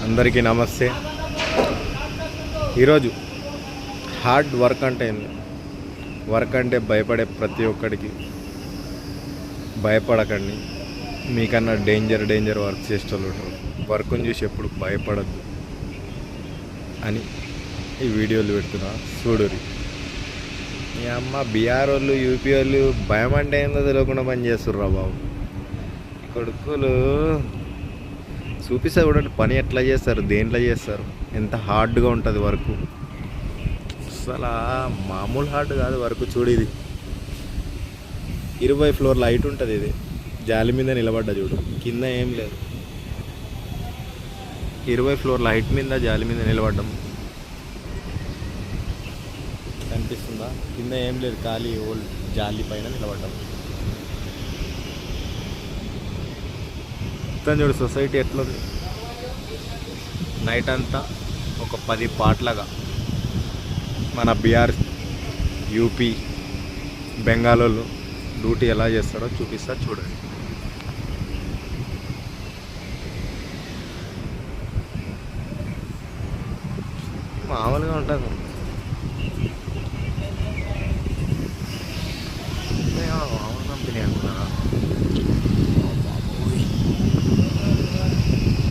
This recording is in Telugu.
అందరికీ నమస్తే. ఈరోజు హార్డ్ వర్క్ అంటే ఏంది? వర్క్ అంటే భయపడే ప్రతి ఒక్కడికి భయపడకండి. మీకన్నా డేంజర్ వర్క్ చేసేటోళ్ళు ఉంటారు. వర్క్ని చూసి ఎప్పుడు భయపడద్దు అని ఈ వీడియోలు పెడుతున్నా. చూడురి. మీ అమ్మ బీఆర్ వాళ్ళు, యూపీ వాళ్ళు భయం అంటే ఏందో తెలియకుండా పని చేస్తుర్రా బాబు. కొడుకులు చూపిస్తారు చూడండి పని ఎట్లా చేస్తారు, దేంట్లో చేస్తారు, ఎంత హార్డ్గా ఉంటుంది వర్క్. అసలు మామూలు హార్డ్ కాదు వర్క్. చూడు, ఇది 20 ఫ్లోర్ల హైట్ ఉంటుంది. ఇది జాలి మీద నిలబడ్డా చూడు, కింద ఏం లేదు. 20 ఫ్లోర్ల హైట్ మీద జాలి మీద నిలబడ్డం కనిపిస్తుందా? కింద ఏం లేదు, ఖాళీ ఓల్డ్ జాలి పైన నిలబడ్డం. మొత్తం చూడు సొసైటీ ఎట్లుంది. నైట్ అంతా ఒక 10 పాటలాగా మన బీఆర్, యూపీ, బెంగాల్ వాళ్ళు డ్యూటీ ఎలా చేస్తారో చూపిస్తా చూడండి. మామూలుగా ఉంటుంది.